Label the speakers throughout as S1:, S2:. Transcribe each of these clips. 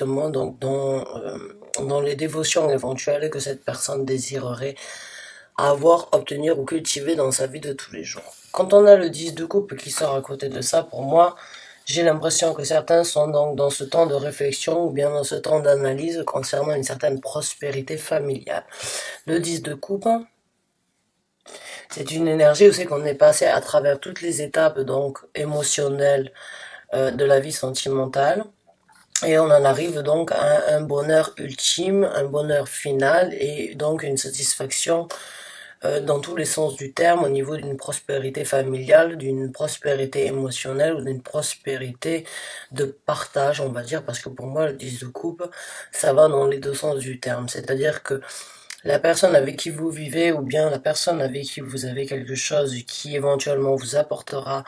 S1: donc dans les dévotions éventuelles que cette personne désirerait avoir, obtenir ou cultiver dans sa vie de tous les jours. Quand on a le 10 de coupe qui sort à côté de ça, pour moi, j'ai l'impression que certains sont donc dans ce temps de réflexion ou bien dans ce temps d'analyse concernant une certaine prospérité familiale. Le 10 de coupe, c'est une énergie aussi qu'on est passé à travers toutes les étapes donc émotionnelles de la vie sentimentale. Et on en arrive donc à un bonheur ultime, un bonheur final et donc une satisfaction dans tous les sens du terme au niveau d'une prospérité familiale, d'une prospérité émotionnelle ou d'une prospérité de partage, on va dire, parce que pour moi le 10 de coupe, ça va dans les deux sens du terme. C'est-à-dire que la personne avec qui vous vivez ou bien la personne avec qui vous avez quelque chose qui éventuellement vous apportera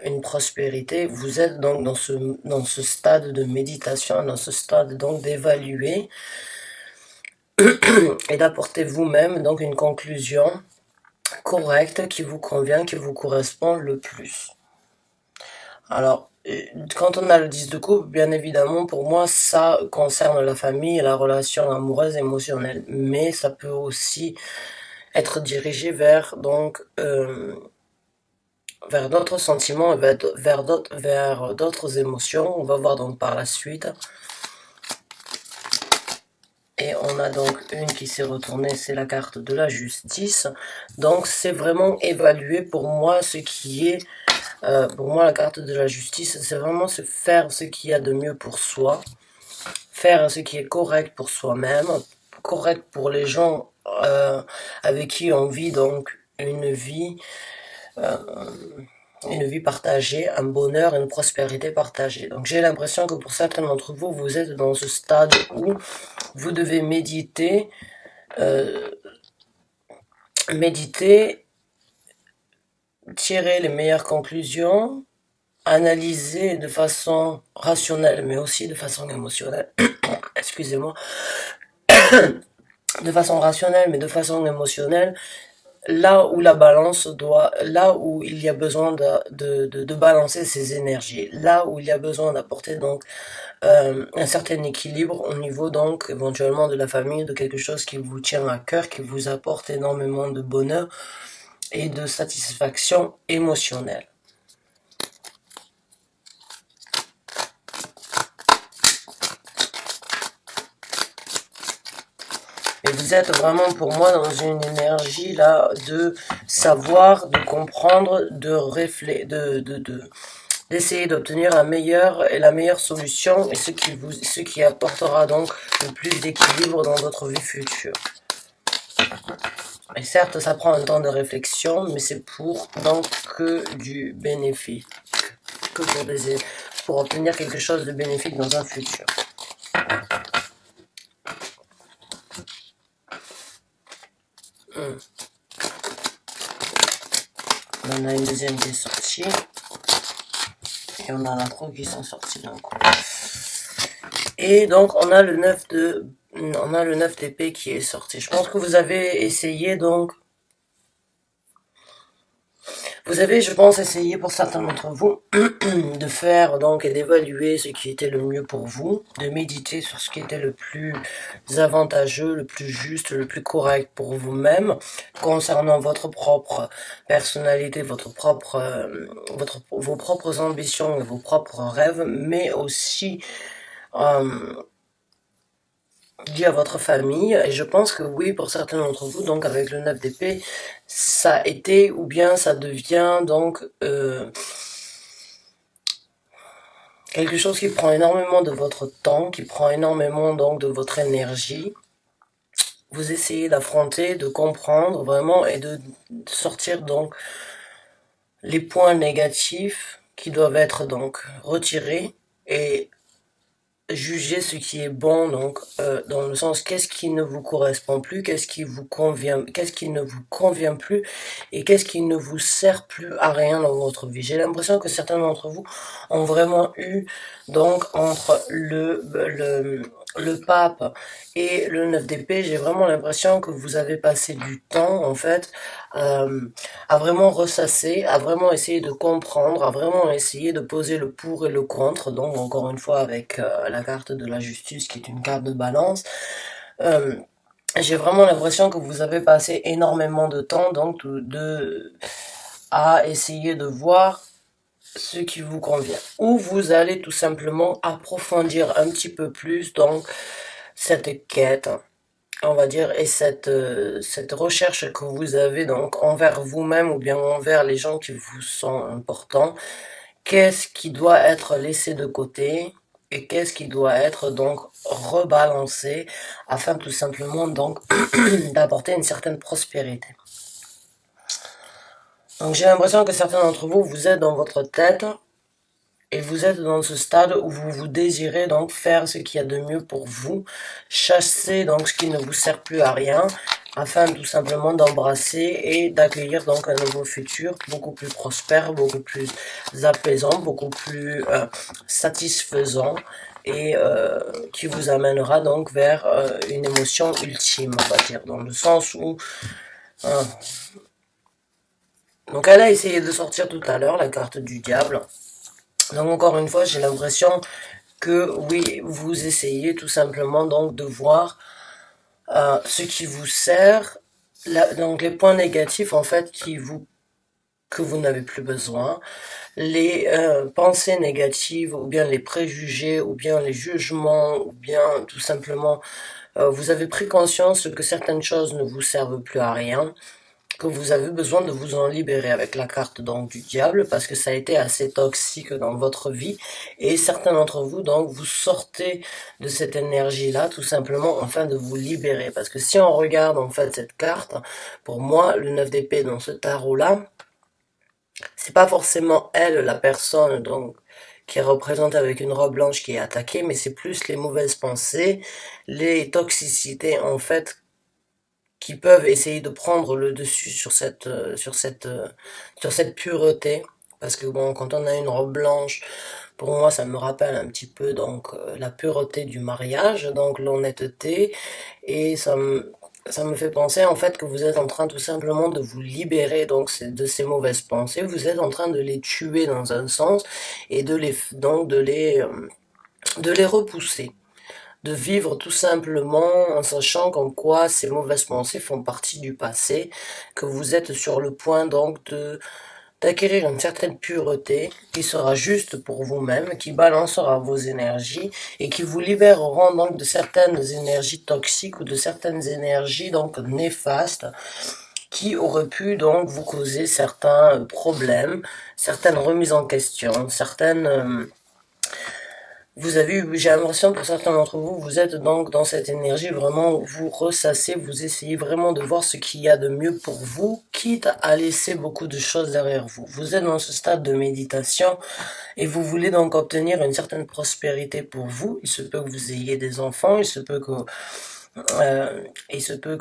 S1: une prospérité, vous êtes donc dans ce stade de méditation, dans ce stade donc d'évaluer et d'apporter vous-même donc une conclusion correcte qui vous convient, qui vous correspond le plus. Alors, quand on a le 10 de coupe, bien évidemment, pour moi, ça concerne la famille et la relation amoureuse émotionnelle. Mais ça peut aussi être dirigé vers, donc, vers d'autres sentiments, vers d'autres émotions. On va voir donc par la suite. Et on a donc une qui s'est retournée, c'est la carte de la justice. Donc c'est vraiment évaluer pour moi ce qui est, pour moi la carte de la justice, c'est vraiment se faire ce qu'il y a de mieux pour soi, faire ce qui est correct pour soi-même, correct pour les gens avec qui on vit donc une vie partagée, un bonheur, une prospérité partagée. Donc j'ai l'impression que pour certains d'entre vous, vous êtes dans ce stade où vous devez méditer, tirer les meilleures conclusions, analyser de façon rationnelle, mais aussi de façon émotionnelle. Excusez-moi. De façon rationnelle, mais de façon émotionnelle, là où là où il y a besoin de balancer ces énergies, là où il y a besoin d'apporter donc un certain équilibre au niveau donc éventuellement de la famille, de quelque chose qui vous tient à cœur, qui vous apporte énormément de bonheur et de satisfaction émotionnelle. Et vous êtes vraiment pour moi dans une énergie là de savoir, de comprendre, d'essayer d'obtenir la meilleure solution et ce qui apportera donc le plus d'équilibre dans votre vie future. Et certes, ça prend un temps de réflexion, mais c'est pour donc que du bénéfice, que pour obtenir quelque chose de bénéfique dans un futur. On a une deuxième qui est sortie. Et on a la 3 qui sont sortis d'un coup. Et donc on a le 9 d'épée qui est sorti. Je pense que vous avez essayé donc. Vous avez, je pense, essayé pour certains d'entre vous de faire donc et d'évaluer ce qui était le mieux pour vous, de méditer sur ce qui était le plus avantageux, le plus juste, le plus correct pour vous-même, concernant votre propre personnalité, vos propres ambitions et vos propres rêves, mais aussi lié à votre famille. Et je pense que oui, pour certains d'entre vous, donc avec le 9 d'épée, ça a été ou bien ça devient donc quelque chose qui prend énormément de votre temps, qui prend énormément donc de votre énergie. Vous essayez d'affronter, de comprendre vraiment et de sortir donc les points négatifs qui doivent être donc retirés et juger ce qui est bon, donc dans le sens qu'est-ce qui ne vous correspond plus, qu'est-ce qui ne vous convient plus et qu'est-ce qui ne vous sert plus à rien dans votre vie. J'ai l'impression que certains d'entre vous ont vraiment eu donc entre le pape et le 9 d'épée, j'ai vraiment l'impression que vous avez passé du temps, en fait, à vraiment ressasser, à vraiment essayer de comprendre, à vraiment essayer de poser le pour et le contre. Donc, encore une fois, avec la carte de la justice, qui est une carte de balance, euh, j'ai vraiment l'impression que vous avez passé énormément de temps, donc, à essayer de voir ce qui vous convient. Ou vous allez tout simplement approfondir un petit peu plus, donc, cette quête, on va dire, et cette recherche que vous avez donc envers vous-même ou bien envers les gens qui vous sont importants. Qu'est-ce qui doit être laissé de côté et qu'est-ce qui doit être donc rebalancé afin tout simplement donc d'apporter une certaine prospérité. Donc j'ai l'impression que certains d'entre vous, vous êtes dans votre tête et vous êtes dans ce stade où vous désirez donc faire ce qu'il y a de mieux pour vous, chasser donc ce qui ne vous sert plus à rien, afin tout simplement d'embrasser et d'accueillir donc un nouveau futur beaucoup plus prospère, beaucoup plus apaisant, beaucoup plus satisfaisant et qui vous amènera donc vers une émotion ultime, on va dire, dans le sens où euh, donc elle a essayé de sortir tout à l'heure la carte du diable. Donc encore une fois, j'ai l'impression que oui, vous essayez tout simplement donc de voir ce qui vous sert, donc les points négatifs en fait que vous n'avez plus besoin, les pensées négatives ou bien les préjugés ou bien les jugements ou bien tout simplement vous avez pris conscience que certaines choses ne vous servent plus à rien, que vous avez besoin de vous en libérer avec la carte donc du diable parce que ça a été assez toxique dans votre vie et certains d'entre vous donc vous sortez de cette énergie là tout simplement afin de vous libérer parce que si on regarde en fait cette carte, pour moi le 9 d'épée dans ce tarot là, c'est pas forcément elle la personne donc qui est représentée avec une robe blanche qui est attaquée, mais c'est plus les mauvaises pensées, les toxicités en fait qui peuvent essayer de prendre le dessus sur cette pureté. Parce que bon, quand on a une robe blanche, pour moi, ça me rappelle un petit peu donc la pureté du mariage, donc l'honnêteté, et ça me fait penser en fait que vous êtes en train tout simplement de vous libérer donc de ces mauvaises pensées. Vous êtes en train de les tuer dans un sens et de les repousser, de vivre tout simplement en sachant qu'en quoi ces mauvaises pensées font partie du passé, que vous êtes sur le point donc d'acquérir une certaine pureté qui sera juste pour vous-même, qui balancera vos énergies et qui vous libéreront donc de certaines énergies toxiques ou de certaines énergies donc néfastes qui auraient pu donc vous causer certains problèmes, certaines remises en question, certaines vous avez eu, j'ai l'impression pour certains d'entre vous, vous êtes donc dans cette énergie vraiment où vous ressassez, vous essayez vraiment de voir ce qu'il y a de mieux pour vous, quitte à laisser beaucoup de choses derrière vous. Vous êtes dans ce stade de méditation et vous voulez donc obtenir une certaine prospérité pour vous. Il se peut que vous ayez des enfants, il se peut que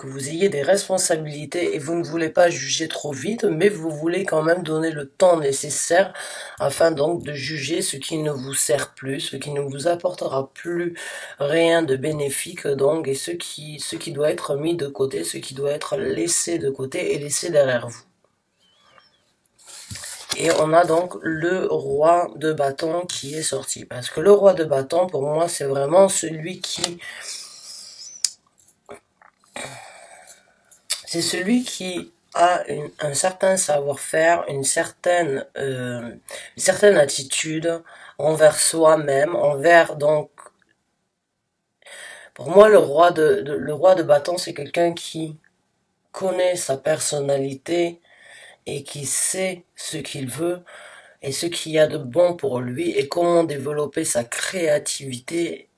S1: vous ayez des responsabilités et vous ne voulez pas juger trop vite, mais vous voulez quand même donner le temps nécessaire afin donc de juger ce qui ne vous sert plus, ce qui ne vous apportera plus rien de bénéfique donc, et ce qui doit être mis de côté, ce qui doit être laissé de côté et laissé derrière vous. Et on a donc le roi de bâton qui est sorti. Parce que le roi de bâton, pour moi, c'est vraiment celui qui... C'est celui qui a un certain savoir-faire, une certaine attitude envers soi-même, envers donc... Pour moi, le roi de bâton, c'est quelqu'un qui connaît sa personnalité et qui sait ce qu'il veut et ce qu'il y a de bon pour lui et comment développer sa créativité.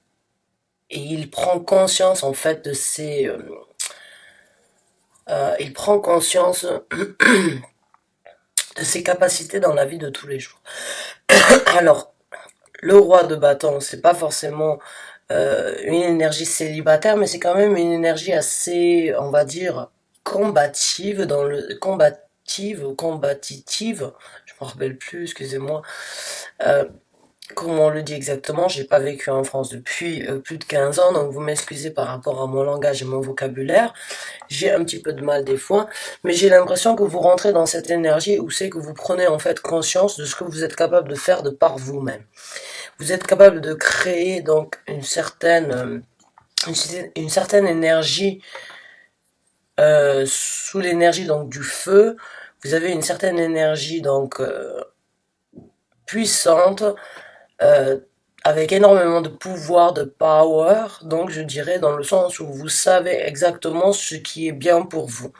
S1: Et il prend conscience en fait de il prend conscience de ses capacités dans la vie de tous les jours. Alors, le roi de bâton, c'est pas forcément une énergie célibataire, mais c'est quand même une énergie assez, on va dire, combative combative ou combative, je me rappelle plus, excusez-moi, comment on le dit exactement, j'ai pas vécu en France depuis plus de 15 ans, donc vous m'excusez par rapport à mon langage et mon vocabulaire. J'ai un petit peu de mal des fois, mais j'ai l'impression que vous rentrez dans cette énergie où c'est que vous prenez en fait conscience de ce que vous êtes capable de faire de par vous-même. Vous êtes capable de créer donc une certaine énergie sous l'énergie donc du feu. Vous avez une certaine énergie donc puissante, euh, avec énormément de pouvoir, de power, donc je dirais dans le sens où vous savez exactement ce qui est bien pour vous.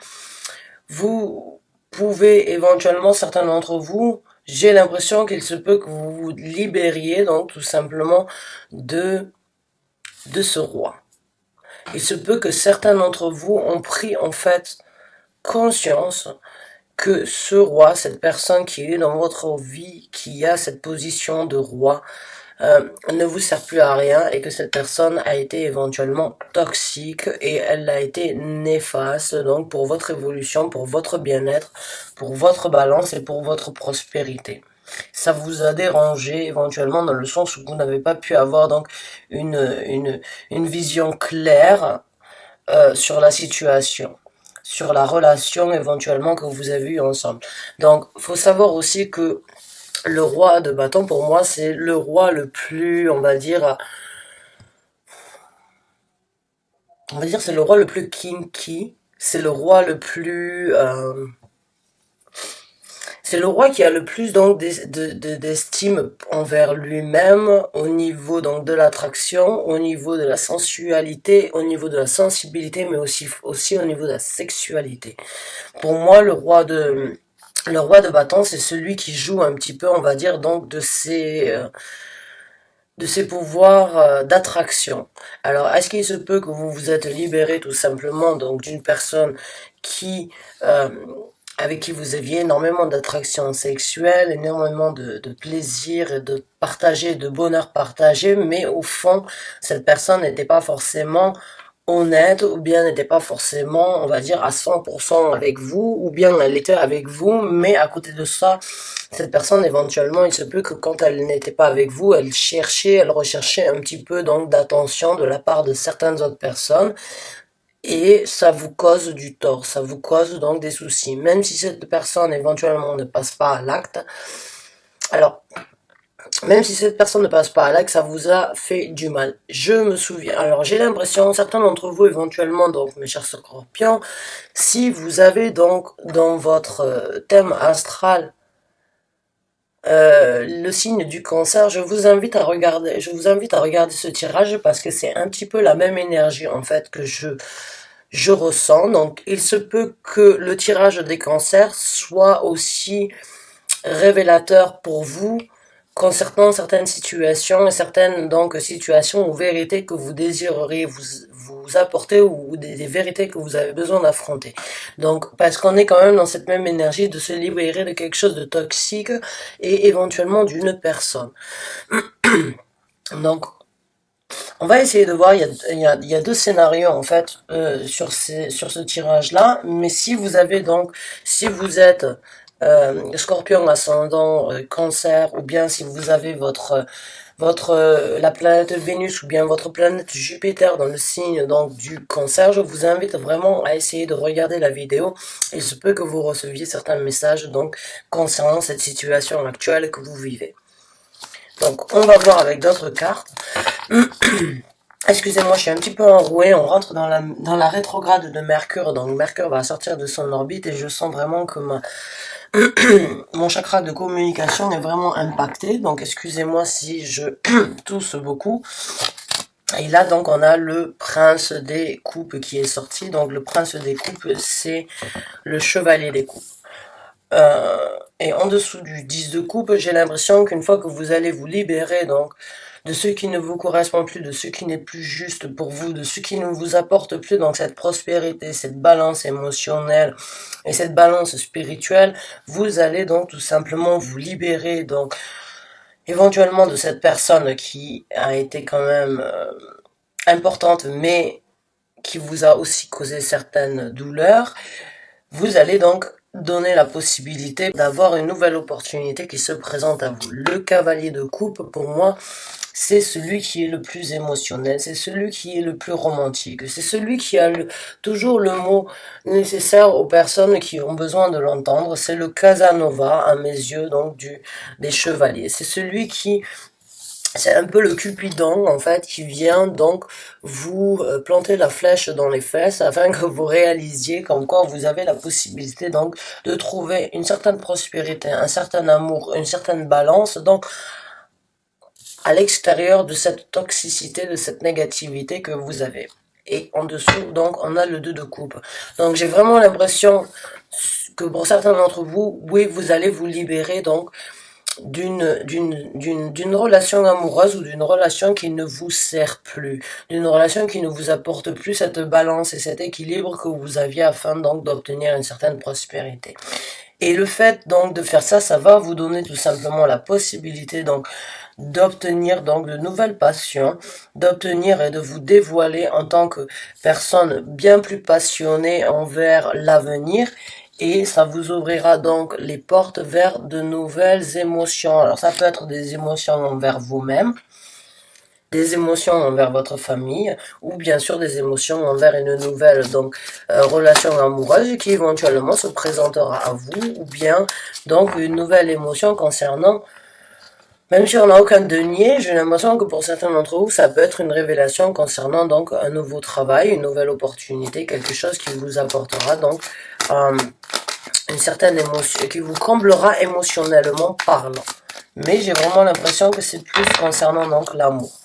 S1: Vous pouvez éventuellement, certains d'entre vous, j'ai l'impression qu'il se peut que vous vous libériez donc tout simplement de, de ce roi. Il se peut que certains d'entre vous ont pris en fait conscience que ce roi, cette personne qui est dans votre vie, qui a cette position de roi, ne vous sert plus à rien et que cette personne a été éventuellement toxique et elle a été néfaste donc pour votre évolution, pour votre bien-être, pour votre balance et pour votre prospérité. Ça vous a dérangé éventuellement dans le sens où vous n'avez pas pu avoir donc une vision claire sur la situation, sur la relation éventuellement que vous avez eue ensemble. Donc, faut savoir aussi que le roi de bâton, pour moi, c'est le roi le plus, c'est le roi le plus kinky. C'est le roi le plus, c'est le roi qui a le plus donc d'estime envers lui-même au niveau donc de l'attraction, au niveau de la sensualité, au niveau de la sensibilité, mais aussi au niveau de la sexualité. Pour moi, le roi de bâton, c'est celui qui joue un petit peu, on va dire, donc de ses pouvoirs d'attraction. Alors, est-ce qu'il se peut que vous vous êtes libéré tout simplement donc d'une personne qui euh, avec qui vous aviez énormément d'attraction sexuelle, énormément de plaisir et de partager, de bonheur partagé, mais au fond, cette personne n'était pas forcément honnête, ou bien n'était pas forcément, on va dire, à 100% avec vous, ou bien elle était avec vous, mais à côté de ça, cette personne, éventuellement, il se peut que quand elle n'était pas avec vous, elle recherchait un petit peu donc d'attention de la part de certaines autres personnes, et ça vous cause du tort, ça vous cause donc des soucis. Même si cette personne éventuellement ne passe pas à l'acte, alors même si cette personne ne passe pas à l'acte, ça vous a fait du mal. Je me souviens, alors j'ai l'impression, certains d'entre vous éventuellement, donc mes chers scorpions, si vous avez donc dans votre thème astral le signe du cancer, je vous invite à regarder ce tirage parce que c'est un petit peu la même énergie en fait que je ressens. Donc, il se peut que le tirage des cancers soit aussi révélateur pour vous concernant certaines situations et certaines donc situations ou vérités que vous désireriez vous apporter ou des vérités que vous avez besoin d'affronter. Donc, parce qu'on est quand même dans cette même énergie de se libérer de quelque chose de toxique et éventuellement d'une personne. Donc, on va essayer de voir, il y a deux scénarios en fait sur ce tirage-là, mais si vous avez donc, si vous êtes Scorpion ascendant Cancer, ou bien si vous avez la planète Vénus ou bien votre planète Jupiter dans le signe donc du Cancer, je vous invite vraiment à essayer de regarder la vidéo. Il se peut que vous receviez certains messages donc concernant cette situation actuelle que vous vivez. Donc on va voir avec d'autres cartes. Excusez-moi, je suis un petit peu enrouée, on rentre dans la rétrograde de Mercure, donc Mercure va sortir de son orbite et je sens vraiment que mon chakra de communication est vraiment impacté, donc excusez-moi si je tousse beaucoup. Et là donc on a le prince des coupes qui est sorti, donc le prince des coupes c'est le chevalier des coupes. Et en dessous du 10 de coupe, j'ai l'impression qu'une fois que vous allez vous libérer donc de ce qui ne vous correspond plus, de ce qui n'est plus juste pour vous, de ce qui ne vous apporte plus donc cette prospérité, cette balance émotionnelle et cette balance spirituelle, vous allez donc tout simplement vous libérer donc éventuellement de cette personne qui a été quand même importante mais qui vous a aussi causé certaines douleurs. Vous allez donc donner la possibilité d'avoir une nouvelle opportunité qui se présente à vous. Le cavalier de coupe, pour moi, c'est celui qui est le plus émotionnel, c'est celui qui est le plus romantique, c'est celui qui a toujours le mot nécessaire aux personnes qui ont besoin de l'entendre. C'est le Casanova, à mes yeux, donc des chevaliers. C'est celui qui... C'est un peu le Cupidon, en fait, qui vient donc vous planter la flèche dans les fesses afin que vous réalisiez comme quoi vous avez la possibilité donc de trouver une certaine prospérité, un certain amour, une certaine balance, donc à l'extérieur de cette toxicité, de cette négativité que vous avez. Et en dessous, donc, on a le 2 de coupe. Donc, j'ai vraiment l'impression que pour certains d'entre vous, oui, vous allez vous libérer, donc, d'une relation amoureuse ou d'une relation qui ne vous sert plus, d'une relation qui ne vous apporte plus cette balance et cet équilibre que vous aviez afin donc d'obtenir une certaine prospérité. Et le fait donc de faire ça, ça va vous donner tout simplement la possibilité donc d'obtenir donc de nouvelles passions, d'obtenir et de vous dévoiler en tant que personne bien plus passionnée envers l'avenir. Et ça vous ouvrira donc les portes vers de nouvelles émotions. Alors ça peut être des émotions envers vous-même, des émotions envers votre famille, ou bien sûr des émotions envers une nouvelle donc relation amoureuse qui éventuellement se présentera à vous, ou bien donc une nouvelle émotion concernant... Même si on n'a aucun denier, j'ai l'impression que pour certains d'entre vous, ça peut être une révélation concernant donc un nouveau travail, une nouvelle opportunité, quelque chose qui vous apportera donc une certaine émotion, qui vous comblera émotionnellement parlant. Mais j'ai vraiment l'impression que c'est plus concernant donc l'amour.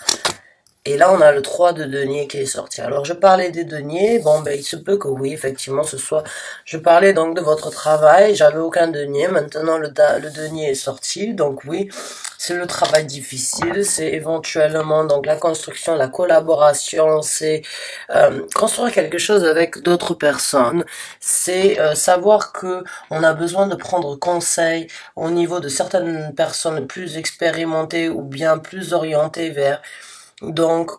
S1: Et là, on a le 3 de denier qui est sorti. Alors, je parlais des deniers. Bon, ben, il se peut que oui, effectivement, ce soit... Je parlais donc de votre travail. J'avais aucun denier. Maintenant, le denier est sorti. Donc, oui, c'est le travail difficile. C'est éventuellement donc la construction, la collaboration. C'est construire quelque chose avec d'autres personnes. C'est savoir que on a besoin de prendre conseil au niveau de certaines personnes plus expérimentées ou bien plus orientées vers... Donc,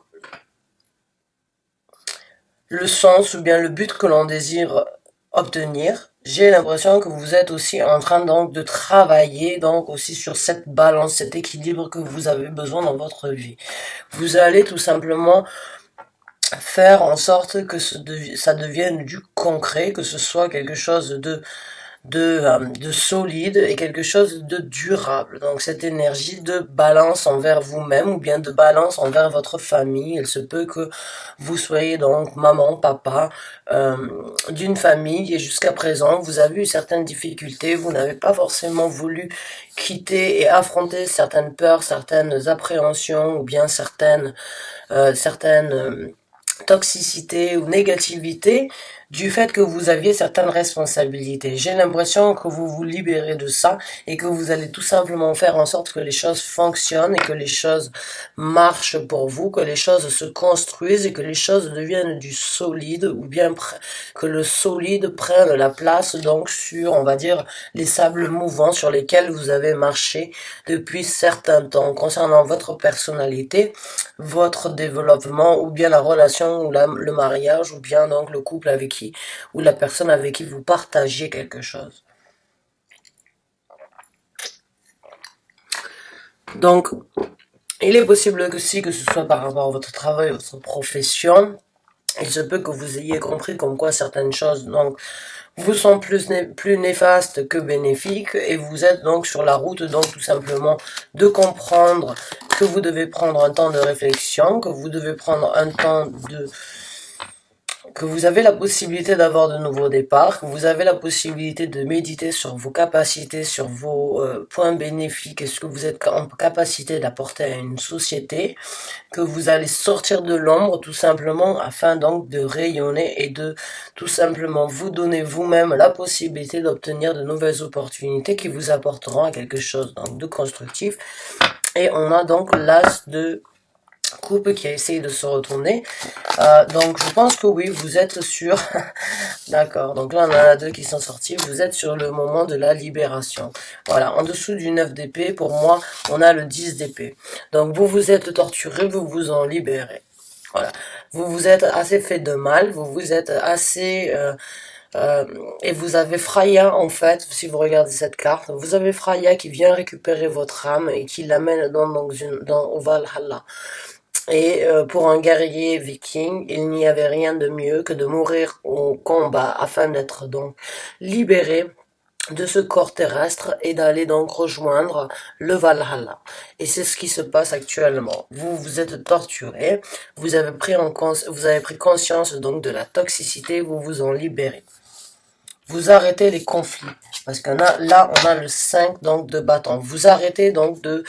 S1: le sens ou bien le but que l'on désire obtenir, j'ai l'impression que vous êtes aussi en train donc de travailler donc aussi sur cette balance, cet équilibre que vous avez besoin dans votre vie. Vous allez tout simplement faire en sorte que ça devienne du concret, que ce soit quelque chose de solide et quelque chose de durable. Donc cette énergie de balance envers vous-même ou bien de balance envers votre famille. Il se peut que vous soyez donc maman, papa d'une famille et jusqu'à présent vous avez eu certaines difficultés, vous n'avez pas forcément voulu quitter et affronter certaines peurs, certaines appréhensions ou bien certaines toxicité ou négativité du fait que vous aviez certaines responsabilités. J'ai l'impression que vous vous libérez de ça et que vous allez tout simplement faire en sorte que les choses fonctionnent et que les choses marchent pour vous, que les choses se construisent et que les choses deviennent du solide ou bien que le solide prenne la place donc sur, on va dire, les sables mouvants sur lesquels vous avez marché depuis certains temps. Concernant votre personnalité, votre développement ou bien la relation ou le mariage ou bien donc le couple avec qui ou la personne avec qui vous partagez quelque chose. Donc, il est possible que si que ce soit par rapport à votre travail, votre profession, il se peut que vous ayez compris comme quoi certaines choses donc vous sont plus néfastes que bénéfiques et vous êtes donc sur la route donc tout simplement de comprendre que vous devez prendre un temps de réflexion, que vous devez prendre un temps que vous avez la possibilité d'avoir de nouveaux départs, que vous avez la possibilité de méditer sur vos capacités, sur vos points bénéfiques et ce que vous êtes en capacité d'apporter à une société, que vous allez sortir de l'ombre tout simplement afin donc de rayonner et de tout simplement vous donner vous-même la possibilité d'obtenir de nouvelles opportunités qui vous apporteront à quelque chose donc de constructif. Et on a donc l'as de coupe qui a essayé de se retourner. Donc je pense que oui, vous êtes sur... D'accord, donc là on en a deux qui sont sortis. Vous êtes sur le moment de la libération. Voilà, en dessous du 9 d'épée, pour moi, on a le 10 d'épée. Donc vous vous êtes torturé, vous vous en libérez. Voilà, vous vous êtes assez fait de mal, vous vous êtes assez... Et vous avez Freya, en fait, si vous regardez cette carte, vous avez Freya qui vient récupérer votre âme et qui l'amène au Valhalla. Et pour un guerrier viking, il n'y avait rien de mieux que de mourir au combat afin d'être donc libéré de ce corps terrestre et d'aller donc rejoindre le Valhalla. Et c'est ce qui se passe actuellement. Vous vous êtes torturé, vous avez pris conscience donc de la toxicité, vous vous en libérez. Vous arrêtez les conflits parce qu'on a là on a le 5 donc de bâton. Vous arrêtez donc de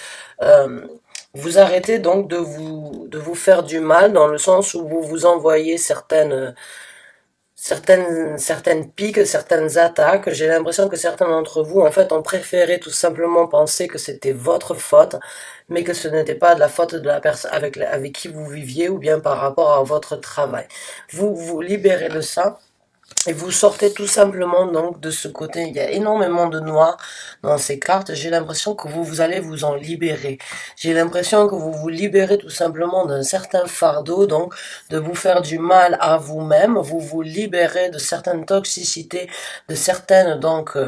S1: vous faire du mal dans le sens où vous vous envoyez certaines piques, certaines attaques. J'ai l'impression que certains d'entre vous, en fait, ont préféré tout simplement penser que c'était votre faute, mais que ce n'était pas de la faute de la personne avec qui vous viviez ou bien par rapport à votre travail. Vous vous libérez de ça. Et vous sortez tout simplement donc de ce côté. Il y a énormément de noir dans ces cartes. J'ai l'impression que vous allez vous en libérer. J'ai l'impression que vous vous libérez tout simplement d'un certain fardeau, donc de vous faire du mal à vous-même. Vous vous libérez de certaines toxicités, de certaines donc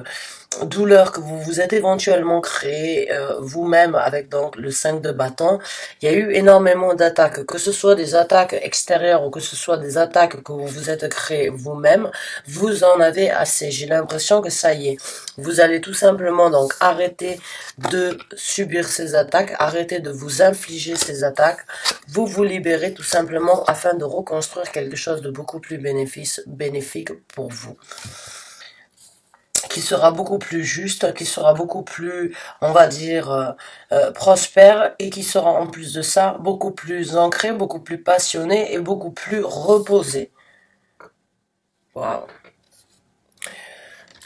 S1: douleurs que vous vous êtes éventuellement créées vous-même avec donc le 5 de bâton. Il y a eu énormément d'attaques, que ce soit des attaques extérieures ou que ce soit des attaques que vous vous êtes créées vous-même, vous en avez assez. J'ai l'impression que ça y est, vous allez tout simplement donc arrêter de subir ces attaques, arrêter de vous infliger ces attaques, vous vous libérez tout simplement afin de reconstruire quelque chose de beaucoup plus bénéfique pour vous, qui sera beaucoup plus juste, qui sera beaucoup plus, on va dire, prospère, et qui sera en plus de ça beaucoup plus ancré, beaucoup plus passionné et beaucoup plus reposé. Wow.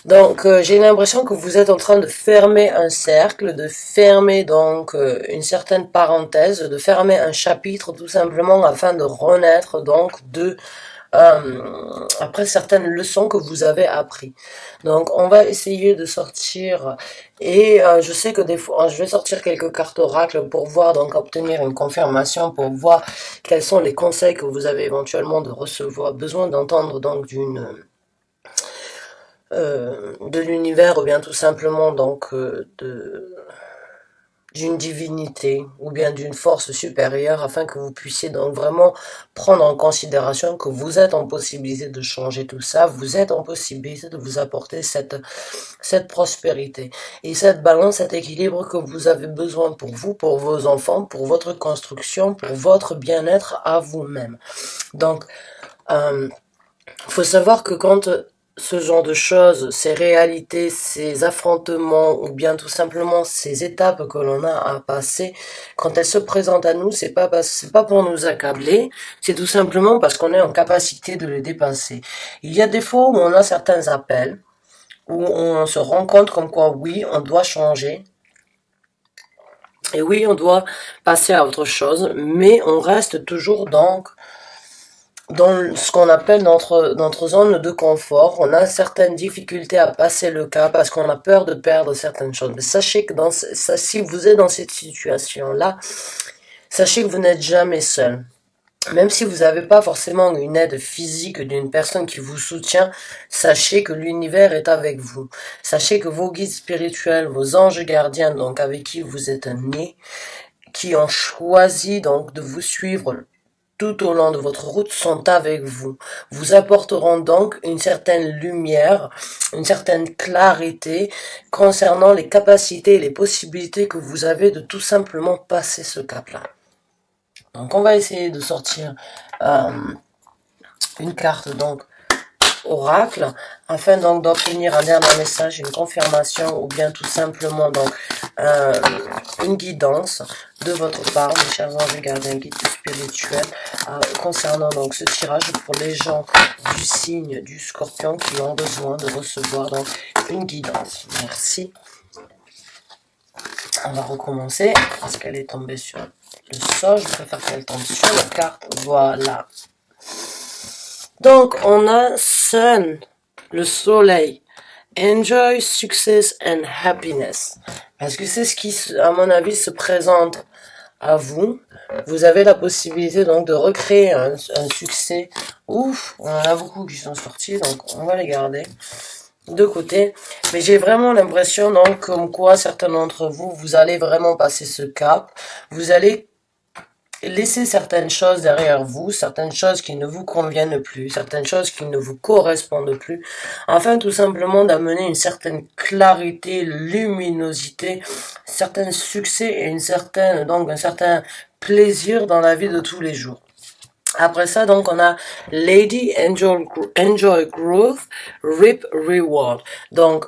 S1: Donc j'ai l'impression que vous êtes en train de fermer un cercle, de fermer donc une certaine parenthèse, de fermer un chapitre tout simplement afin de renaître donc après certaines leçons que vous avez appris. Donc on va essayer de sortir, et je sais que des fois je vais sortir quelques cartes oracles pour voir, donc obtenir une confirmation, pour voir quels sont les conseils que vous avez éventuellement besoin d'entendre donc de l'univers, ou bien tout simplement donc d'une divinité ou bien d'une force supérieure, afin que vous puissiez donc vraiment prendre en considération que vous êtes en possibilité de changer tout ça, vous êtes en possibilité de vous apporter cette prospérité et cette balance, cet équilibre que vous avez besoin pour vous, pour vos enfants, pour votre construction, pour votre bien-être à vous-même. Donc, faut savoir que quand ce genre de choses, ces réalités, ces affrontements, ou bien tout simplement ces étapes que l'on a à passer, quand elles se présentent à nous, c'est pas pour nous accabler, c'est tout simplement parce qu'on est en capacité de les dépasser. Il y a des fois où on a certains appels, où on se rend compte comme quoi, oui, on doit changer, et oui, on doit passer à autre chose, mais on reste toujours donc dans ce qu'on appelle notre zone de confort. On a certaines difficultés à passer le cap parce qu'on a peur de perdre certaines choses. Mais sachez que si vous êtes dans cette situation-là, sachez que vous n'êtes jamais seul. Même si vous n'avez pas forcément une aide physique d'une personne qui vous soutient, sachez que l'univers est avec vous. Sachez que vos guides spirituels, vos anges gardiens, donc avec qui vous êtes nés, qui ont choisi donc de vous suivre tout au long de votre route, sont avec vous. Vous apporteront donc une certaine lumière, une certaine clarité concernant les capacités et les possibilités que vous avez de tout simplement passer ce cap-là. Donc on va essayer de sortir une carte donc oracle, afin donc d'obtenir un dernier message, une confirmation, ou bien tout simplement donc une guidance de votre part, mes chers anges gardiens, guides spirituels, concernant donc ce tirage pour les gens du signe du Scorpion qui ont besoin de recevoir donc une guidance. Merci. On va recommencer parce qu'elle est tombée sur le sol. Je préfère qu'elle tombe sur la carte. Voilà. Donc, on a Sun, le soleil. Enjoy, success and happiness. Parce que c'est ce qui, à mon avis, se présente à vous. Vous avez la possibilité donc de recréer un succès. Ouf, on en a beaucoup qui sont sortis, donc on va les garder de côté. Mais j'ai vraiment l'impression donc comme quoi certains d'entre vous, vous allez vraiment passer ce cap. Vous allez laisser certaines choses derrière vous, certaines choses qui ne vous conviennent plus, certaines choses qui ne vous correspondent plus, afin tout simplement d'amener une certaine clarité, luminosité, certains succès et donc un certain plaisir dans la vie de tous les jours. Après ça, donc, on a Lady Enjoy Growth, Reap Reward. Donc,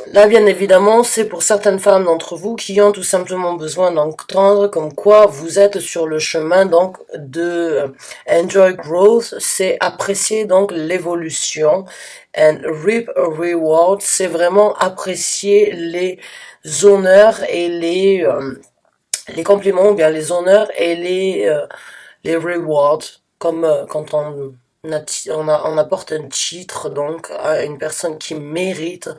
S1: là, bien évidemment, c'est pour certaines femmes d'entre vous qui ont tout simplement besoin d'entendre comme quoi vous êtes sur le chemin donc de enjoy growth, c'est apprécier donc l'évolution, and reap a reward, c'est vraiment apprécier les honneurs et les compliments, ou bien les honneurs et les rewards, comme quand on apporte un titre donc à une personne qui mérite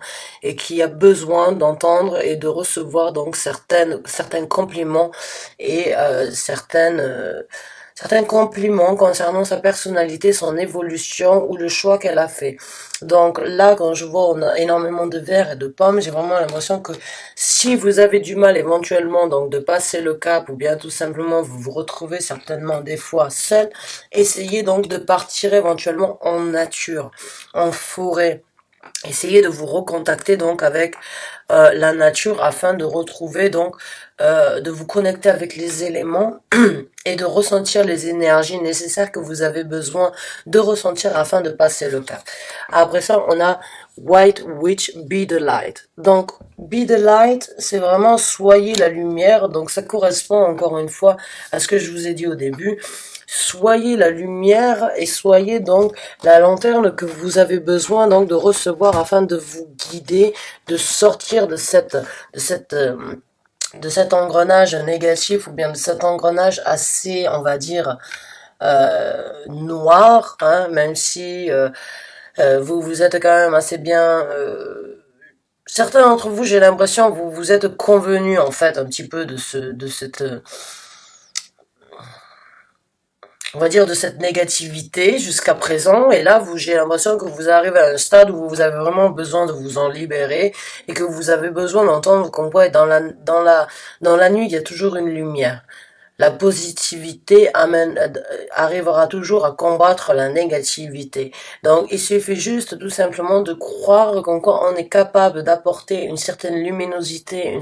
S1: et qui a besoin d'entendre et de recevoir donc certains compliments et certains compliments concernant sa personnalité, son évolution ou le choix qu'elle a fait. Donc là, quand je vois on a énormément de verres et de pommes, j'ai vraiment l'impression que si vous avez du mal éventuellement donc de passer le cap ou bien tout simplement vous vous retrouvez certainement des fois seul, essayez donc de partir éventuellement en nature, en forêt. Essayez de vous recontacter donc avec la nature afin de retrouver donc de vous connecter avec les éléments et de ressentir les énergies nécessaires que vous avez besoin de ressentir afin de passer le cap. Après ça, on a White Witch, Be the Light. Donc, Be the Light, c'est vraiment soyez la lumière. Donc, ça correspond encore une fois à ce que je vous ai dit au début. Soyez la lumière et soyez donc la lanterne que vous avez besoin donc de recevoir afin de vous guider, de sortir de cet engrenage négatif ou bien de cet engrenage assez, on va dire, noir, hein, même si vous êtes quand même assez bien... certains d'entre vous, j'ai l'impression, vous êtes convenus en fait un petit peu de cette on va dire de cette négativité jusqu'à présent, et là j'ai l'impression que vous arrivez à un stade où vous avez vraiment besoin de vous en libérer et que vous avez besoin d'entendre qu'on quoi dans la nuit il y a toujours une lumière. La positivité arrivera toujours à combattre la négativité. Donc, il suffit juste tout simplement de croire qu'en quoi on est capable d'apporter une certaine luminosité, une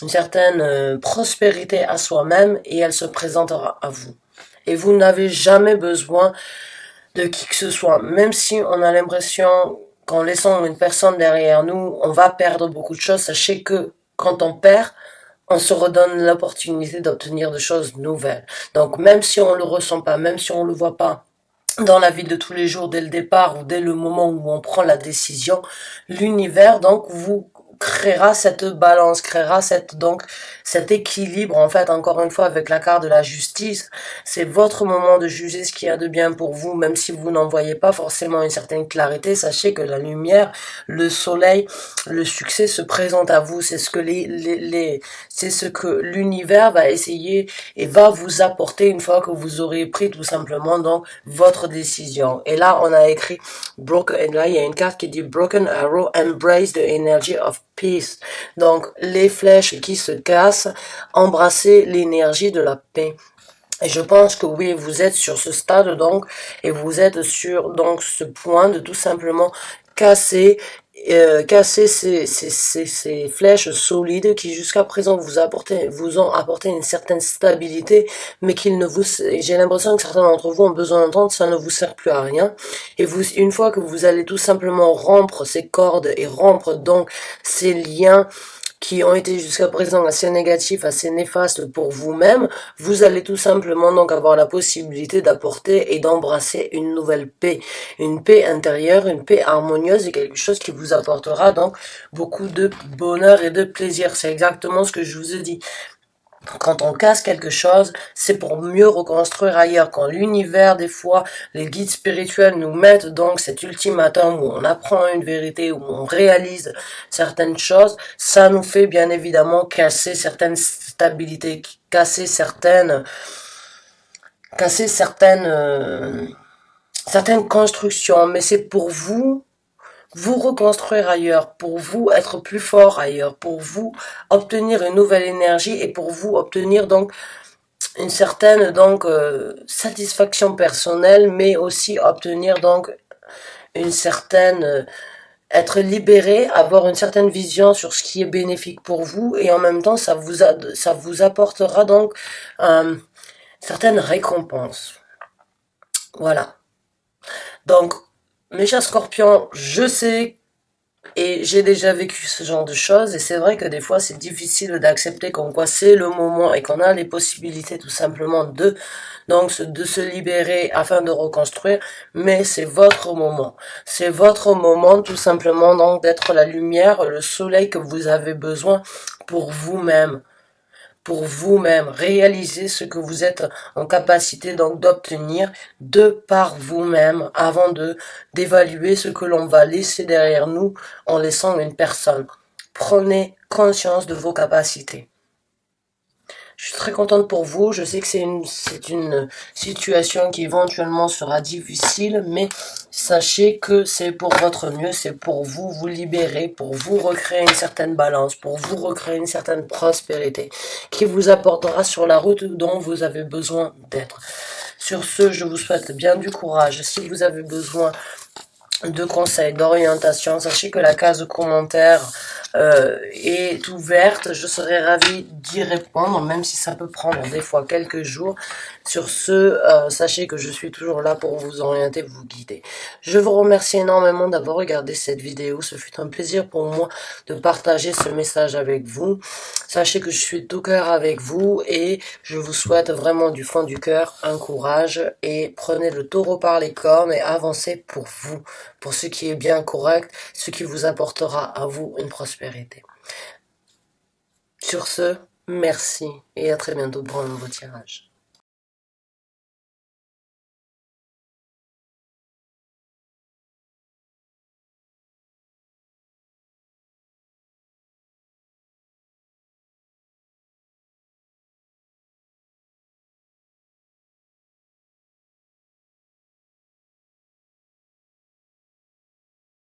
S1: certaine prospérité à soi-même et elle se présentera à vous. Et vous n'avez jamais besoin de qui que ce soit, même si on a l'impression qu'en laissant une personne derrière nous, on va perdre beaucoup de choses. Sachez que quand on perd, on se redonne l'opportunité d'obtenir des choses nouvelles. Donc même si on le ressent pas, même si on le voit pas dans la vie de tous les jours dès le départ ou dès le moment où on prend la décision, l'univers donc vous créera cette balance, créera cet équilibre en fait encore une fois avec la carte de la justice. C'est votre moment de juger ce qu'il y a de bien pour vous, même si vous n'en voyez pas forcément une certaine clarité. Sachez que la lumière, le soleil, le succès se présente à vous. C'est ce que c'est ce que l'univers va essayer et va vous apporter une fois que vous aurez pris tout simplement donc votre décision. Et là on a écrit broken, et là il y a une carte qui dit Broken Arrow, embrace the energy of peace. Donc les flèches qui se cassent, embrassez l'énergie de la paix. Et je pense que oui, vous êtes sur ce stade donc, et vous êtes sur donc ce point de tout simplement casser ces flèches solides qui jusqu'à présent vous ont apporté une certaine stabilité, mais j'ai l'impression que certains d'entre vous ont besoin d'entendre, ça ne vous sert plus à rien. Et une fois que vous allez tout simplement rompre ces cordes et rompre donc ces liens qui ont été jusqu'à présent assez négatifs, assez néfastes pour vous-même, vous allez tout simplement donc avoir la possibilité d'apporter et d'embrasser une nouvelle paix, une paix intérieure, une paix harmonieuse et quelque chose qui vous apportera donc beaucoup de bonheur et de plaisir. C'est exactement ce que je vous ai dit. Quand on casse quelque chose, c'est pour mieux reconstruire ailleurs. Quand l'univers, des fois, les guides spirituels nous mettent donc cet ultimatum où on apprend une vérité, où on réalise certaines choses, ça nous fait bien évidemment casser certaines stabilités, casser certaines constructions. Mais c'est pour vous reconstruire ailleurs, pour vous être plus fort ailleurs, pour vous obtenir une nouvelle énergie et pour vous obtenir donc une certaine satisfaction personnelle, mais aussi obtenir donc une certaine être libéré, avoir une certaine vision sur ce qui est bénéfique pour vous et en même temps ça vous apportera donc certaines récompenses. Voilà. Donc mes chers scorpions, je sais et j'ai déjà vécu ce genre de choses et c'est vrai que des fois c'est difficile d'accepter comme quoi c'est le moment et qu'on a les possibilités tout simplement de se libérer afin de reconstruire, mais c'est votre moment. C'est votre moment tout simplement donc d'être la lumière, le soleil que vous avez besoin pour vous-même. Pour vous-même, réaliser ce que vous êtes en capacité donc d'obtenir de par vous-même avant d'évaluer ce que l'on va laisser derrière nous en laissant une personne. Prenez conscience de vos capacités. Je suis très contente pour vous. Je sais que c'est une situation qui éventuellement sera difficile, mais sachez que c'est pour votre mieux, c'est pour vous libérer, pour vous recréer une certaine balance, pour vous recréer une certaine prospérité qui vous apportera sur la route dont vous avez besoin d'être. Sur ce, je vous souhaite bien du courage. Si vous avez besoin de conseils, d'orientation, sachez que la case commentaire est ouverte. Je serai ravie d'y répondre, même si ça peut prendre des fois quelques jours. Sur ce, sachez que je suis toujours là pour vous orienter, vous guider. Je vous remercie énormément d'avoir regardé cette vidéo. Ce fut un plaisir pour moi de partager ce message avec vous. Sachez que je suis de tout cœur avec vous et je vous souhaite vraiment du fond du cœur un courage et prenez le taureau par les cornes et avancez pour vous, pour ce qui est bien correct, ce qui vous apportera à vous une prospérité. Sur ce, merci et à très bientôt pour un nouveau tirage.